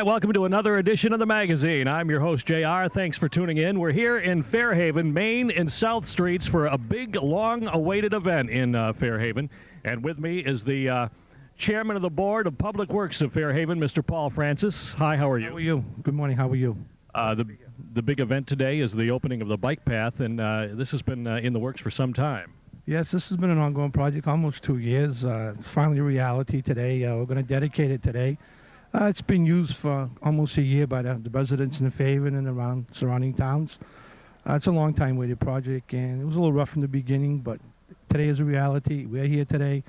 right, welcome to another edition of the magazine. I'm your host, JR. Thanks for tuning in. We're here in Fairhaven, Main and South Streets for a big, long-awaited event in Fairhaven. And with me is the chairman of the board of Public Works of Fairhaven, Mr. Paul Francis. Hi, how are you? How are you? Good morning. How are you? The big event today is the opening of the bike path, and this has been in the works for some time. Yes, this has been an ongoing project, almost 2 years. It's finally a reality today. We're going to dedicate it today. It's been used for almost a year by the residents in the Fairhaven and around surrounding towns. It's a long time waited project, and it was a little rough in the beginning, but today is a reality. We're here today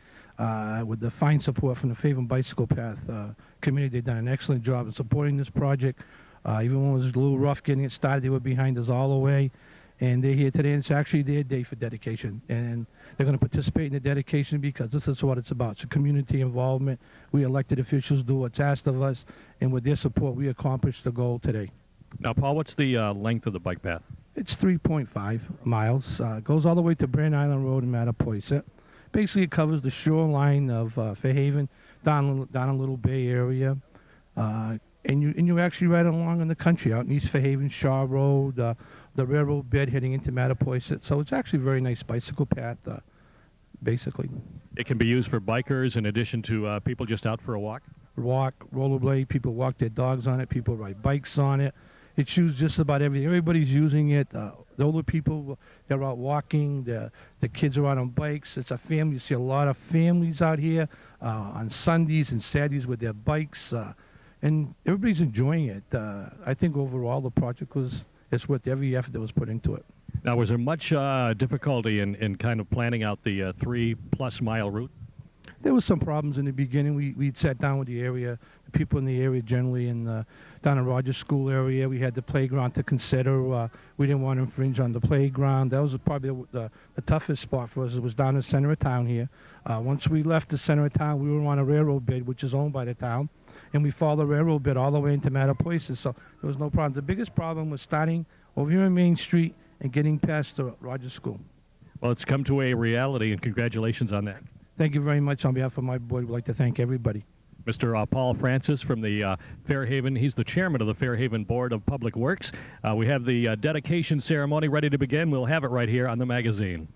with the fine support from the Fairhaven Bicycle Path community. They've done an excellent job of supporting this project. Even when it was a little rough getting it started, they were behind us all the way. And they're here today, and it's actually their day for dedication. And they're going to participate in the dedication because this is what it's about. It's a community involvement. We elected officials do what's asked of us, and with their support, we accomplished the goal today. Now, Paul, what's the length of the bike path? It's 3.5 miles. It goes all the way to Brand Island Road in Mattapoisett. Basically, it covers the shoreline of Fairhaven, down a little bay area. And you actually ride along in the country, out in East Fairhaven, Shaw Road, the railroad bed heading into Mattapoisett. So it's actually a very nice bicycle path, basically. It can be used for bikers in addition to people just out for a walk? Walk, rollerblade, people walk their dogs on it, people ride bikes on it. It's used just about everything. Everybody's using it. The older people, they're out walking. The kids are out on bikes. It's a family. You see a lot of families out here on Sundays and Saturdays with their bikes. And everybody's enjoying it. I think overall the project it's worth every effort that was put into it. Now, was there much difficulty in kind of planning out the 3+ mile route? There was some problems in the beginning. We'd sat down with the people in the area generally, and down in Rogers School area, we had the playground to consider. We didn't want to infringe on the playground. That was probably the toughest spot for us. It was down in the center of town here. Once we left the center of town, we were on a railroad bed, which is owned by the town. And we followed the railroad bed all the way into Mattapoisett, so there was no problem. The biggest problem was starting over here on Main Street and getting past the Rogers School. Well, it's come to a reality, and congratulations on that. Thank you very much. On behalf of my board, we'd like to thank everybody. Mr. Paul Francis from the Fairhaven, he's the chairman of the Fairhaven Board of Public Works. We have the dedication ceremony ready to begin. We'll have it right here on the magazine.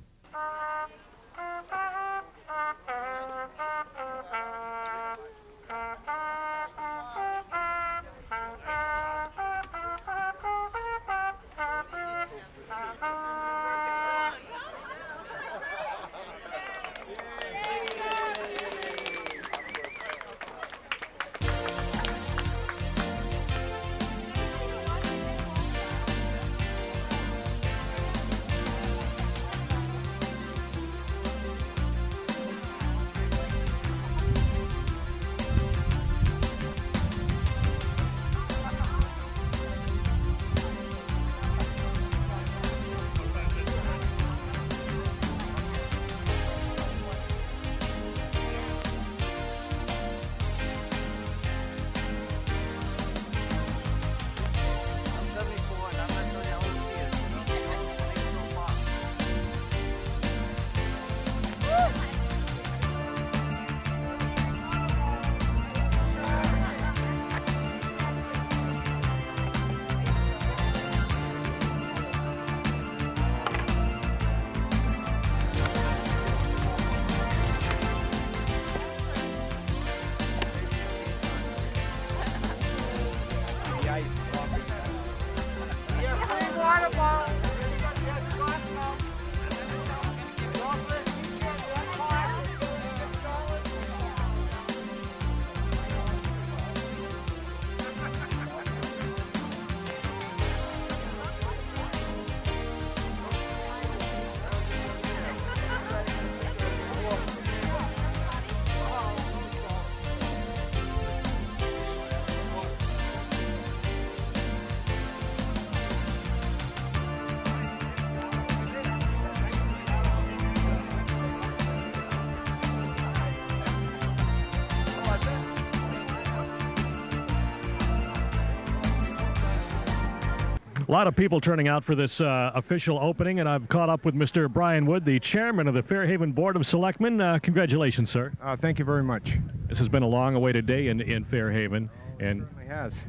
A lot of people turning out for this official opening, and I've caught up with Mr. Brian Wood, the chairman of the Fairhaven Board of Selectmen. Congratulations, sir. Thank you very much. This has been a long-awaited day in Fairhaven, And Certainly has.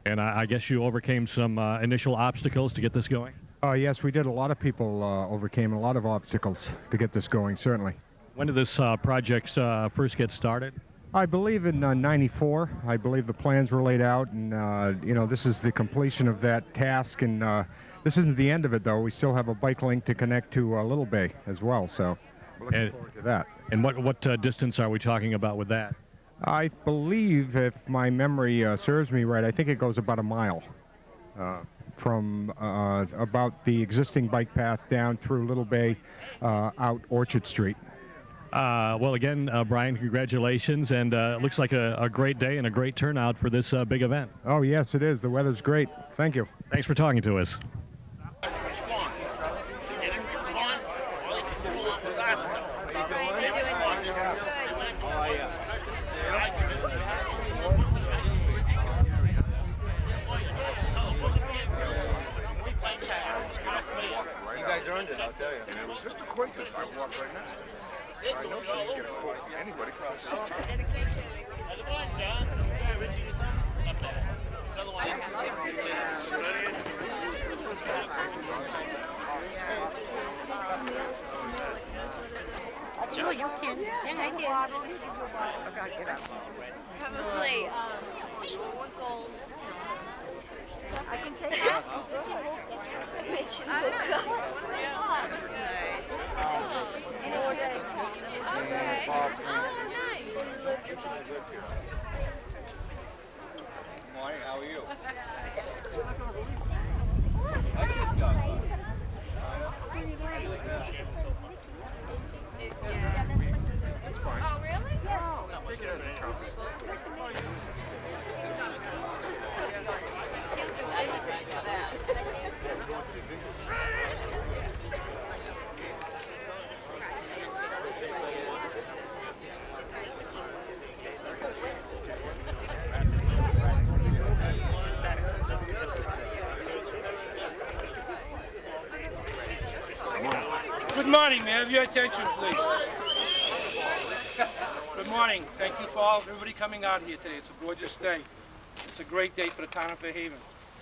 I guess you overcame some initial obstacles to get this going. Yes, we did. A lot of people overcame a lot of obstacles to get this going, certainly. When did this project first get started? I believe in '94. I believe the plans were laid out, and this is the completion of that task. And this isn't the end of it, though. We still have a bike link to connect to Little Bay as well. So we're looking forward to that. And what distance are we talking about with that? I believe, if my memory serves me right, I think it goes about a mile from about the existing bike path down through Little Bay out Orchard Street. Well, again, Brian, congratulations, and it looks like a great day and a great turnout for this big event. Oh, yes, it is. The weather's great. Thank you. Thanks for talking to us. I'll tell you. And it was just a coincidence. I walked right next to her. I know she didn't get a quote from anybody because I saw her. Oh, you can. Yeah, I did. Okay, get up. Probably gold. I can take that. Makes you look up. Nice. 4 days. Okay. Morning, how are you? Oh, really? Good morning, may I have your attention, please? Good morning. Thank you for everybody coming out here today. It's a gorgeous day. It's a great day for the town of Fairhaven.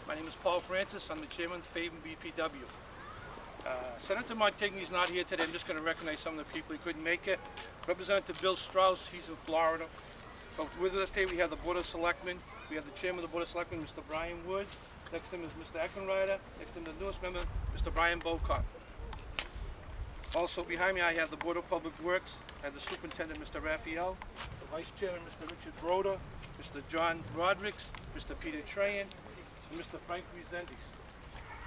My name is Paul Francis. I'm the chairman of the Fairhaven BPW. Senator Montigny's not here today. I'm just going to recognize some of the people who couldn't make it. Representative Bill Strauss, he's in Florida. But with us today we have the Board of Selectmen. We have the chairman of the Board of Selectmen, Mr. Brian Wood. Next to him is Mr. Eckenrider. Next to him, the newest member, Mr. Brian Bocock. Also behind me I have the Board of Public Works. I have the Superintendent, Mr. Raphael, the Vice Chairman, Mr. Richard Broder, Mr. John Rodricks, Mr. Peter Trahan, and Mr. Frank Resendes.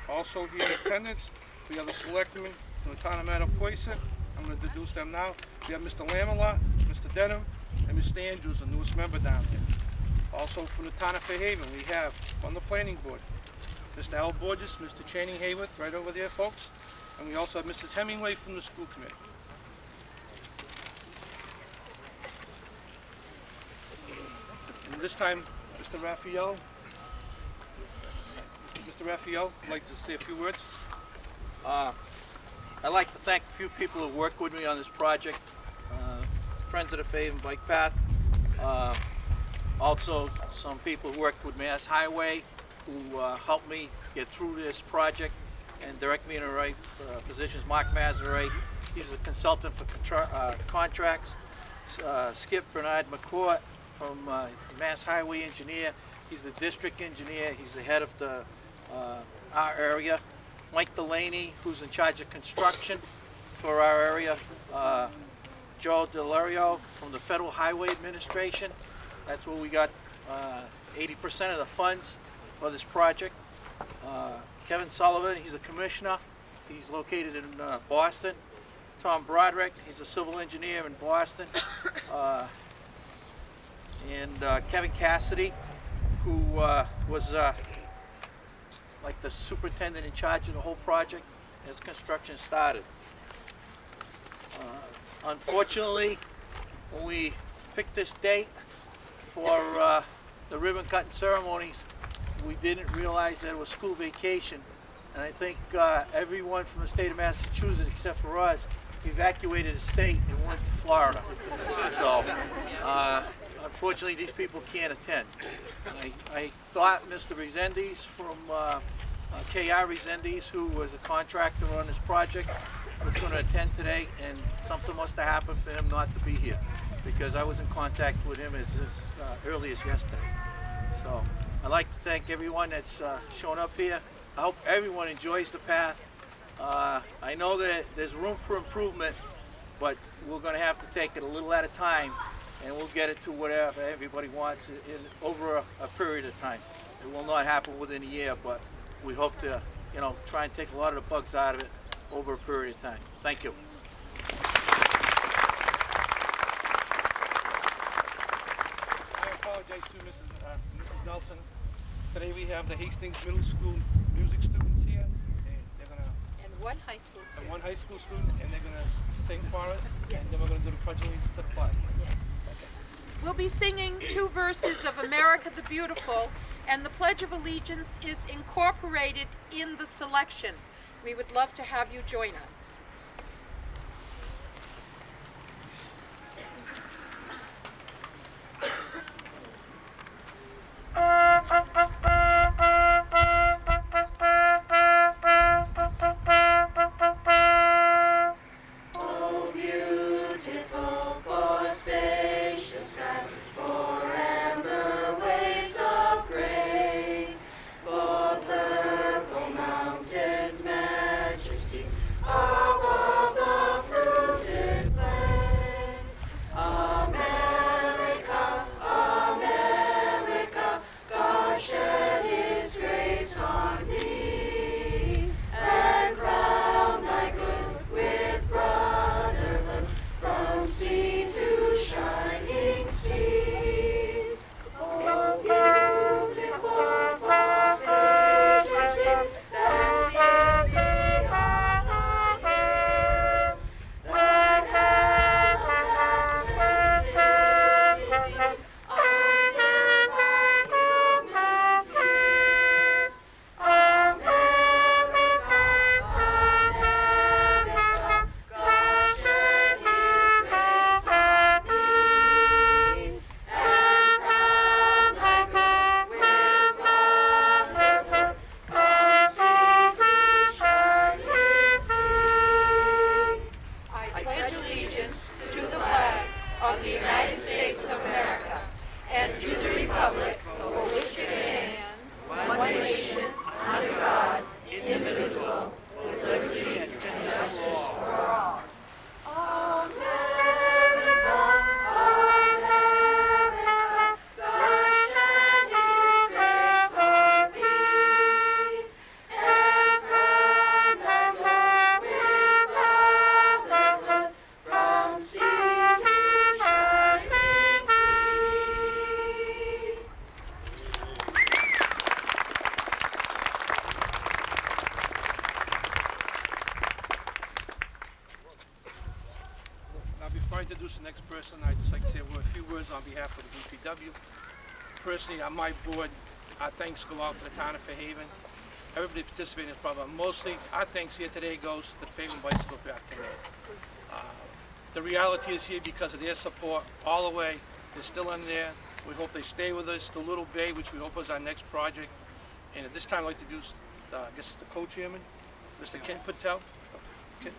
Also here in attendance, we have the Selectmen from the town of Mattapoisett. I'm going to introduce them now. We have Mr. Lamelot, Mr. Denham, and Mr. Andrews, the newest member down here. Also from the town of Fairhaven, we have from the Planning Board, Mr. Al Borges, Mr. Channing Hayworth, right over there, folks. And we also have Mrs. Hemingway from the school committee. And this time, Mr. Raphael. Mr. Raphael, would like to say a few words. I'd like to thank a few people who worked with me on this project. Friends of the Fairhaven Bike Path. Also, some people who worked with Mass Highway who helped me get through this project and direct me in the right positions. Mark Mazeray, he's a consultant for contracts. Skip Bernard McCourt from Mass Highway Engineer, he's the district engineer, he's the head of the our area. Mike Delaney, who's in charge of construction for our area. Joe Delario from the Federal Highway Administration. That's where we got 80% of the funds for this project. Kevin Sullivan, he's a commissioner. He's located in Boston. Tom Broderick, he's a civil engineer in Boston. And Kevin Cassidy, who was like the superintendent in charge of the whole project as construction started. Unfortunately, when we picked this date for the ribbon cutting ceremonies, we didn't realize that it was school vacation. And I think everyone from the state of Massachusetts, except for us, evacuated the state and went to Florida. So unfortunately, these people can't attend. I thought Mr. Resendes from KR Resendes, who was a contractor on this project, was going to attend today, and something must have happened for him not to be here, because I was in contact with him as early as yesterday. So I'd like to thank everyone that's shown up here. I hope everyone enjoys the path. I know that there's room for improvement, but we're going to have to take it a little at a time, and we'll get it to whatever everybody wants over a period of time. It will not happen within a year, but we hope to, try and take a lot of the bugs out of it over a period of time. Thank you. I apologize to Mrs. Nelson. Today we have the Hastings Middle School music students here. They're gonna And one high school and student. one high school student, and they're gonna sing for it, and then we're gonna do the pledge of allegiance to the flag. Yes. We'll be singing 2 verses of America the Beautiful, and the Pledge of Allegiance is incorporated in the selection. We would love to have you join us. Before I introduce the next person, I'd just like to say a few words on behalf of the BPW. Personally, on my board, our thanks go out to the town of Fairhaven. Everybody participating in this program. Mostly, our thanks here today goes to the Fairhaven Bicycle Path Committee. The reality is here because of their support all the way. They're still in there. We hope they stay with us. The Little Bay, which we hope is our next project. And at this time, I'd like to introduce, I guess it's the co-chairman, Mr. Ken Patel. Ken?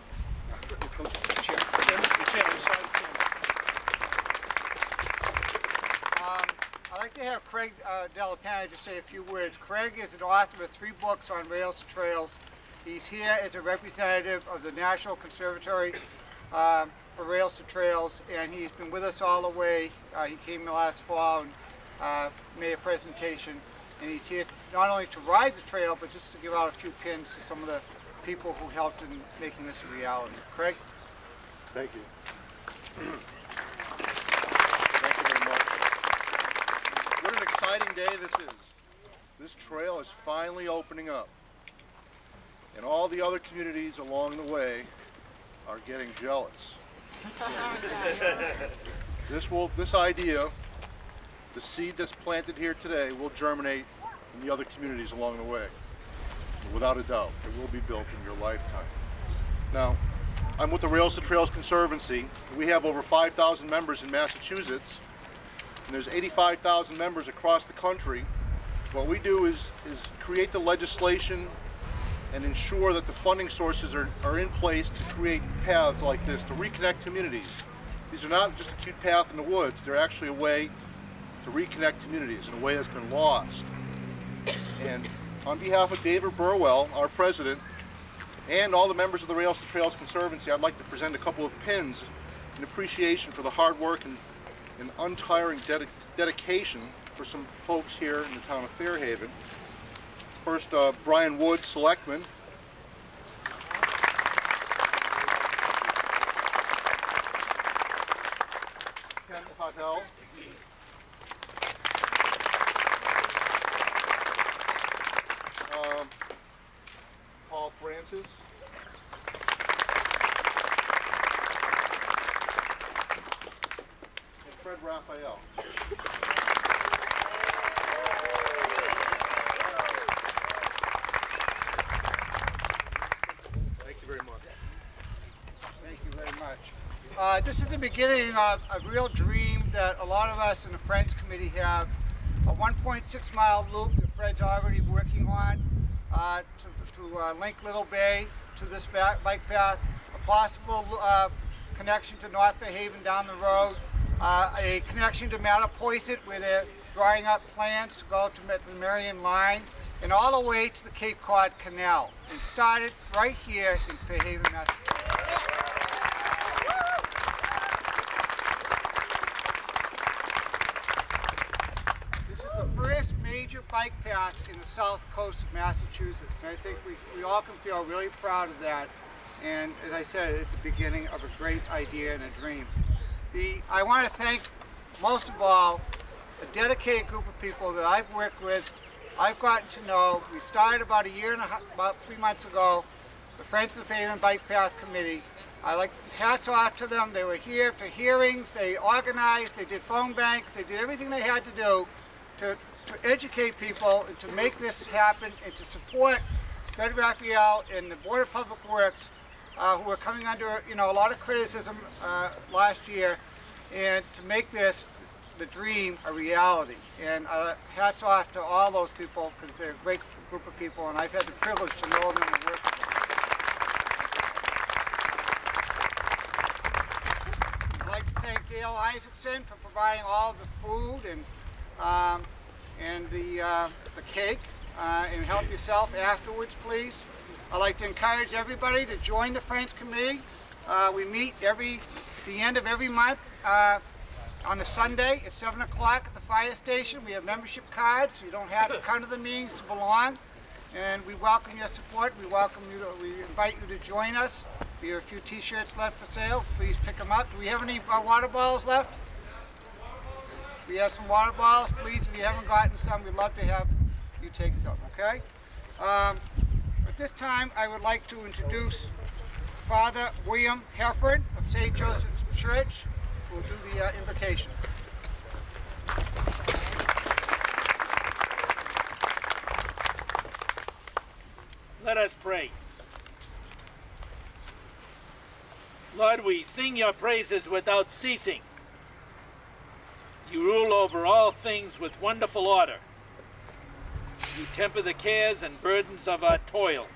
I'd like to have Craig Delapana just say a few words. Craig is an author of 3 books on rails to trails. He's here as a representative of the National Conservatory for Rails to Trails, and he's been with us all the way. He came last fall and made a presentation, and he's here not only to ride the trail, but just to give out a few pins to some of the people who helped in making this a reality. Craig? Thank you. Thank you very much. What an exciting day this is. This trail is finally opening up. And all the other communities along the way are getting jealous. This idea, the seed that's planted here today, will germinate in the other communities along the way. Without a doubt, it will be built in your lifetime. Now, I'm with the Rails to Trails Conservancy. We have over 5,000 members in Massachusetts, and there's 85,000 members across the country. What we do is create the legislation and ensure that the funding sources are in place to create paths like this, to reconnect communities. These are not just a cute path in the woods, they're actually a way to reconnect communities in a way that's been lost. And on behalf of David Burwell, our president, and all the members of the Rails to Trails Conservancy, I'd like to present a couple of pins in appreciation for the hard work and untiring dedication for some folks here in the town of Fairhaven. First, Brian Wood, Selectman. Ken Patel. Paul Francis. And Fred Raphael. Thank you very much. Thank you very much. This is the beginning of a real dream that a lot of us in the Friends Committee have. A 1.6 mile loop that Fred's already working on to link Little Bay to this bike path, a possible connection to North Fairhaven down the road, a connection to Mattapoisett where they're drawing up plans to go to the Marion Line, and all the way to the Cape Cod Canal. And started right here in Fairhaven, Massachusetts. This is the first major bike path in the south coast of Massachusetts, and I think we all can feel really proud of that. And as I said, it's the beginning of a great idea and a dream. I want to thank, most of all, a dedicated group of people that I've worked with, I've gotten to know. We started about about 3 months ago, the Friends of the Fairhaven Bike Path Committee. Hats off to them. They were here for hearings, they organized, they did phone banks, they did everything they had to do to educate people and to make this happen and to support Fred Raphael and the Board of Public Works, who were coming under a lot of criticism last year, and to make this, the dream, a reality. And hats off to all those people, because they're a great group of people, and I've had the privilege to know them and work with them. I'd like to thank Gail Isaacson for providing all of the food and the cake, and help yourself afterwards, please. I'd like to encourage everybody to join the Friends Committee. We meet the end of every month on a Sunday at 7 o'clock at the fire station. We have membership cards. You don't have to come to the meetings to belong. And we welcome your support. We invite you to join us. We have a few t-shirts left for sale. Please pick them up. Do we have any water bottles left? We have some water bottles. Please, if you haven't gotten some, we'd love to have you take some, okay? At this time, I would like to introduce Father William Hefford of St. Joseph's Church, who will do the invocation. Let us pray. Lord, we sing your praises without ceasing. You rule over all things with wonderful order. You temper the cares and burdens of our toil.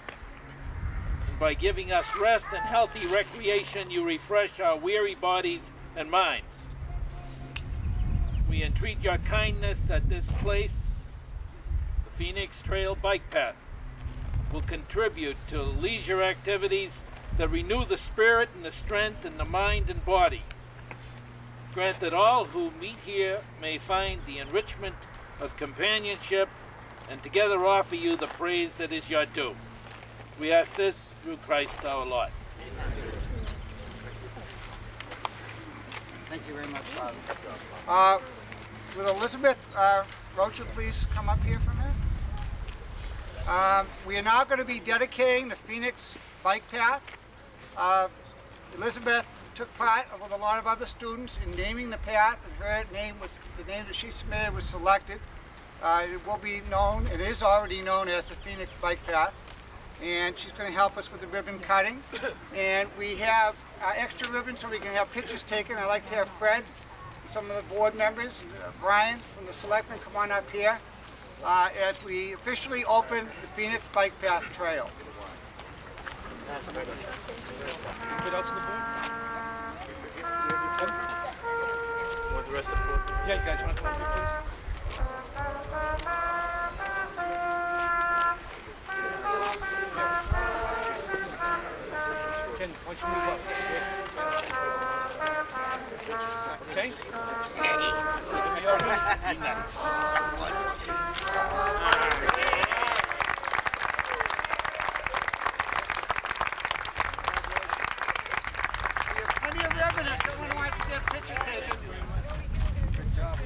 And by giving us rest and healthy recreation, you refresh our weary bodies and minds. We entreat your kindness that this place, the Phoenix Trail Bike Path, will contribute to leisure activities that renew the spirit and the strength in the mind and body. Grant that all who meet here may find the enrichment of companionship and together offer you the praise that is your due. We ask this through Christ our Lord. Amen. Thank you very much, Father. Will Elizabeth Rocha please come up here for a minute? We are now going to be dedicating the Phoenix Bike Path. Elizabeth took part with a lot of other students in naming the path, and the name that she submitted was selected. It will be known, it is already known as the Phoenix Bike Path, and she's going to help us with the ribbon cutting. And we have extra ribbons so we can have pictures taken. I'd like to have Fred some of the board members. Brian from the Selectmen, come on up here as we officially open the Phoenix Bike Path Trail. Anybody else on the board? Want the rest of the board? Yeah, you guys want to come up here, please? Ken, why don't you move up? Okay? We have plenty of evidence. Someone wants to get a picture taken. Good job,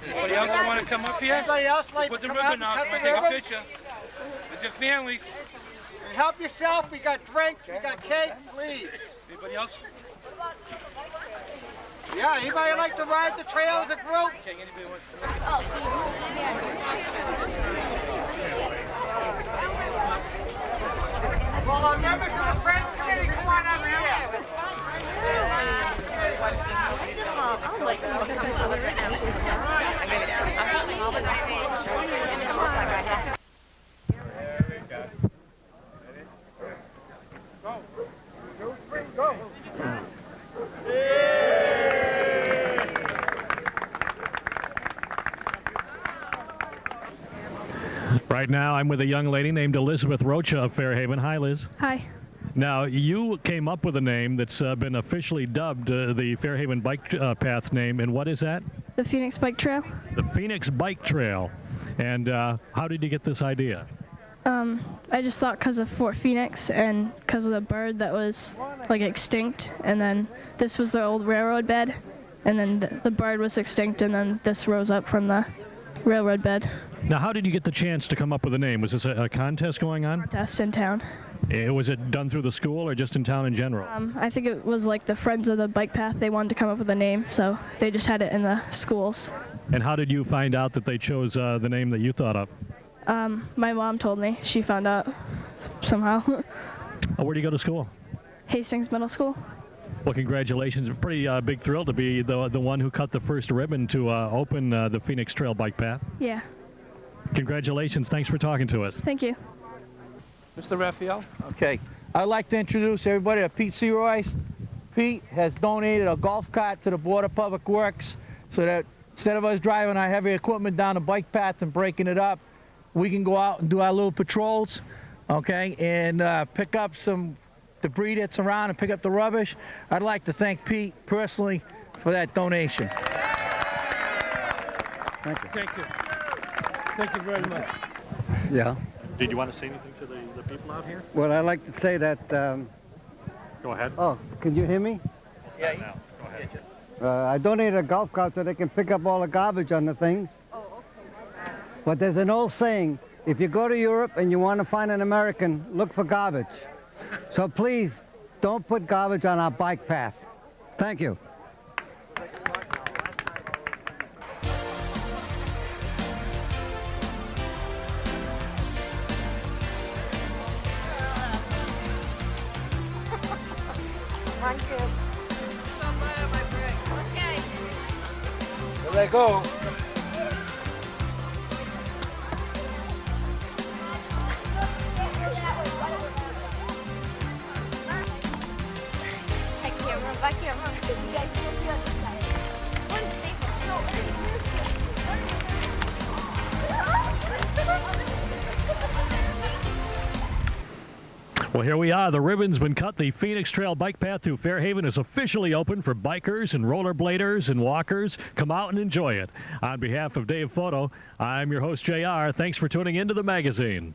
Anybody else want to come up here? Anybody else like Put to the come up ribbon and out cut and the take a ribbon? picture with your families. And help yourself. We got drinks, we got cake, please. Anybody else? Yeah, anybody like to ride the trail as a group? Okay, anybody wants to? Well, our members of the Friends Committee, come on up here. Right now, I'm with a young lady named Elizabeth Rocha of Fairhaven. Hi, Liz. Hi. Now, you came up with a name that's been officially dubbed the Fairhaven Bike Path name, and what is that? The Phoenix Bike Trail. The Phoenix Bike Trail. And how did you get this idea? I just thought because of Fort Phoenix and because of the bird that was like extinct, and then this was the old railroad bed, and then the bird was extinct, and then this rose up from the railroad bed. Now, how did you get the chance to come up with a name? Was this a contest going on? Contest in town. Was it done through the school or just in town in general? I think it was like the Friends of the Bike Path. They wanted to come up with a name, so they just had it in the schools. And how did you find out that they chose the name that you thought of? My mom told me. She found out somehow. Where do you go to school? Hastings Middle School. Well, congratulations. A pretty big thrill to be the one who cut the first ribbon to open the Phoenix Trail Bike Path. Yeah. Congratulations. Thanks for talking to us. Thank you. Mr. Raphael? Okay, I'd like to introduce everybody to Pete C. Royce. Pete has donated a golf cart to the Board of Public Works so that instead of us driving our heavy equipment down the bike path and breaking it up, we can go out and do our little patrols, okay, and pick up some debris that's around and pick up the rubbish. I'd like to thank Pete personally for that donation. Thank you. Thank you. Thank you very much. Yeah. Did you want to say anything to the people out here? Well, I'd like to say that. Go ahead. Oh, can you hear me? Yeah. Now. Go ahead. I donated a golf cart so they can pick up all the garbage on the things. Oh, okay. But there's an old saying: if you go to Europe and you want to find an American, look for garbage. So please, don't put garbage on our bike path. Thank you. There they go. I can't run. You guys can't be on this side. What is Well, here we are. The ribbon's been cut. The Phoenix Trail Bike Path through Fairhaven is officially open for bikers and rollerbladers and walkers. Come out and enjoy it. On behalf of Dave Photo, I'm your host, JR. Thanks for tuning into the magazine.